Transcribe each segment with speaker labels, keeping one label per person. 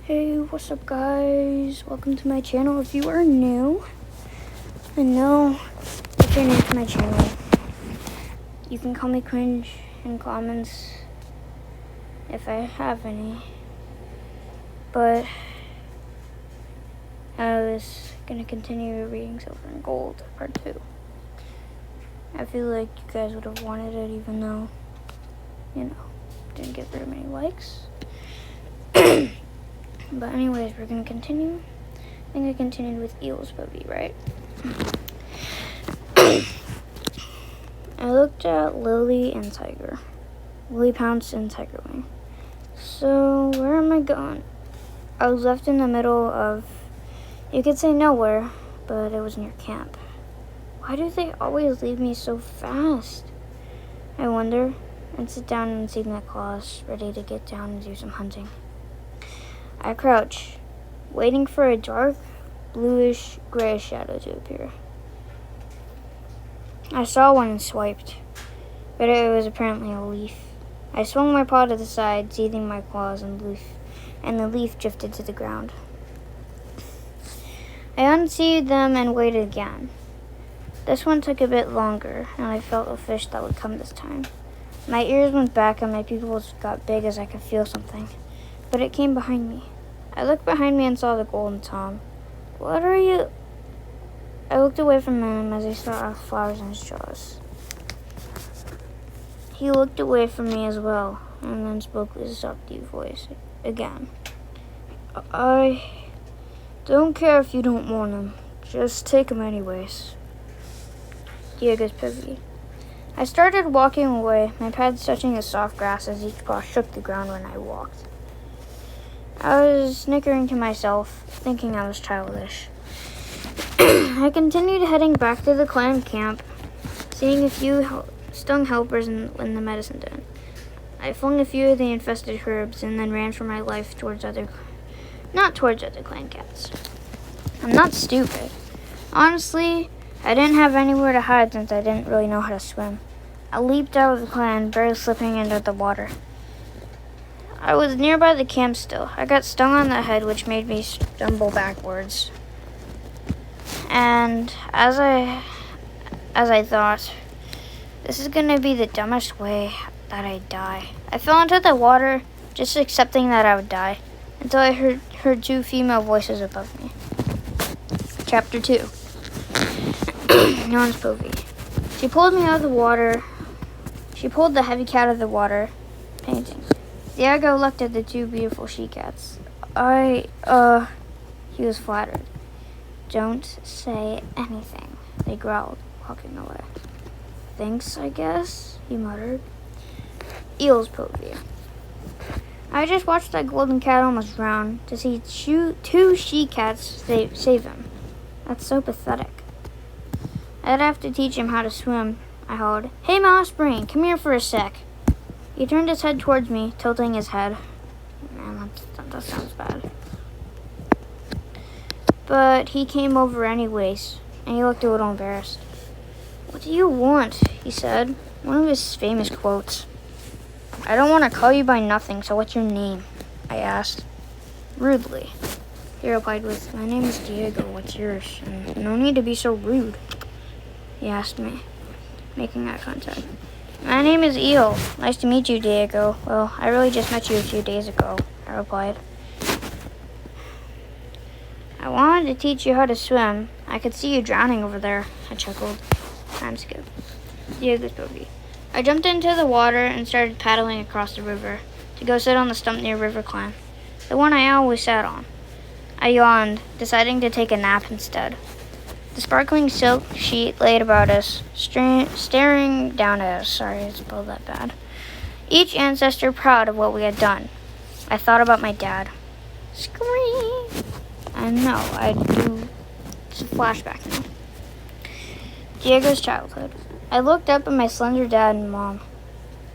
Speaker 1: Hey, what's up guys? Welcome to my channel. If you are new, I know if you're new to my channel, you can call me cringe in comments if I have any. But I was gonna continue reading Silver and Gold, part 2. I feel like you guys would have wanted it even though, didn't get very many likes. But anyways, we're gonna continue. I think I continued with Eel's movie, right? I looked at Lily and Tiger. Lily pounced and Tiger Wing. So, where am I going? I was left in the middle of, you could say nowhere, but it was near camp. Why do they always leave me so fast? I wonder, and sit down and see my claws, ready to get down and do some hunting. I crouch, waiting for a dark, bluish, grayish shadow to appear. I saw one and swiped, but it was apparently a leaf. I swung my paw to the side, seizing my claws and the leaf drifted to the ground. I unseated them and waited again. This one took a bit longer, and I felt a fish that would come this time. My ears went back and my pupils got big as I could feel something. But it came behind me. I looked behind me and saw the golden Tom. What are you? I looked away from him as I saw flowers in his jaws. He looked away from me as well, and then spoke with a soft, deep voice again. I don't care if you don't want him. Just take him anyways. Diego's pivot. I started walking away, my pads touching the soft grass as each paw shook the ground when I walked. I was snickering to myself, thinking I was childish. I continued heading back to the clan camp, seeing a few stung helpers in the medicine den. I flung a few of the infested herbs and then ran for my life not towards other clan cats. I'm not stupid. Honestly, I didn't have anywhere to hide since I didn't really know how to swim. I leaped out of the clan, barely slipping into the water. I was nearby the camp still. I got stung on the head, which made me stumble backwards. And as I thought, this is gonna be the dumbest way that I die. I fell into the water, just accepting that I would die, until I heard two female voices above me. Chapter 2. Non's Povey. She pulled me out of the water. She pulled the heavy cat out of the water, painting. Diego looked at the two beautiful she-cats. He was flattered. Don't say anything, they growled, walking away. Thanks, I guess, he muttered. Eel's Povey. I just watched that golden cat almost drown to see two she-cats save him. That's so pathetic. I'd have to teach him how to swim, I hollered. Hey, mouse brain, come here for a sec. He turned his head towards me, tilting his head. Man, that sounds bad. But he came over anyways, and he looked a little embarrassed. What do you want? He said, one of his famous quotes. I don't want to call you by nothing, so what's your name? I asked. Rudely. He replied with, my name is Diego, what's yours? And no need to be so rude, he asked me, making eye contact. My name is Eel. Nice to meet you, Diego. Well, I really just met you a few days ago, I replied. I wanted to teach you how to swim. I could see you drowning over there, I chuckled. Time skip. Diego's Povey. I jumped into the water and started paddling across the river to go sit on the stump near River Clan, the one I always sat on. I yawned, deciding to take a nap instead. The sparkling silk sheet laid about us, staring down at us. Sorry, I spelled that bad. Each ancestor proud of what we had done. I thought about my dad. Scream! I know, I do. It's a flashback now. Diego's childhood. I looked up at my slender dad and mom.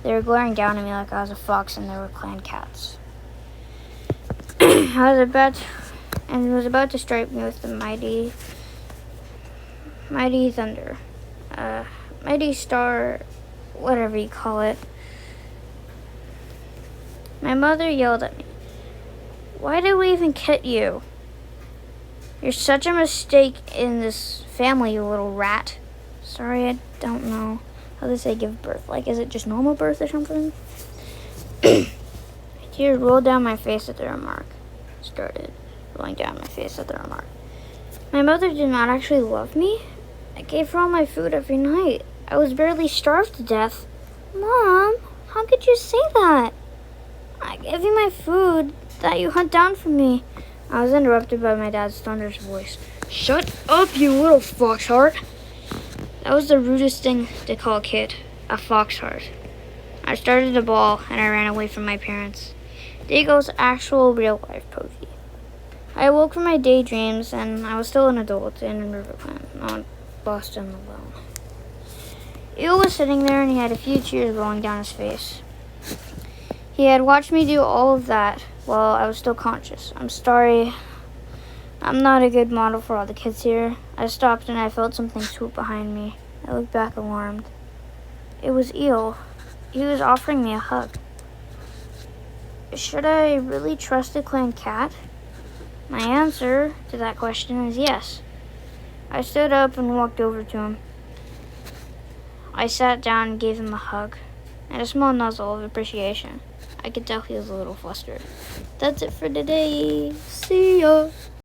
Speaker 1: They were glaring down at me like I was a fox and they were clan cats. I was about to strike me with the mighty thunder, mighty star, whatever you call it. My mother yelled at me. Why did we even get you? You're such a mistake in this family, you little rat. Sorry, I don't know how they say give birth. Like, is it just normal birth or something? Tears rolled down my face at the remark. Started rolling down my face at the remark. My mother did not actually love me. I gave her all my food every night. I was barely starved to death. Mom, how could you say that? I gave you my food that you hunt down for me. I was interrupted by my dad's thunderous voice. Shut up, you little foxheart. That was the rudest thing to call a kid, a foxheart. I started to bawl and I ran away from my parents. Dago's actual real-life Pokey. I awoke from my daydreams and I was still an adult in Riverland, not Boston alone. Eel was sitting there and he had a few tears rolling down his face. He had watched me do all of that while I was still conscious. I'm sorry. I'm not a good model for all the kids here. I stopped and I felt something swoop behind me. I looked back alarmed. It was Eel. He was offering me a hug. Should I really trust a clan cat? My answer to that question is yes. I stood up and walked over to him. I sat down and gave him a hug and a small nuzzle of appreciation. I could tell he was a little flustered. That's it for today. See ya!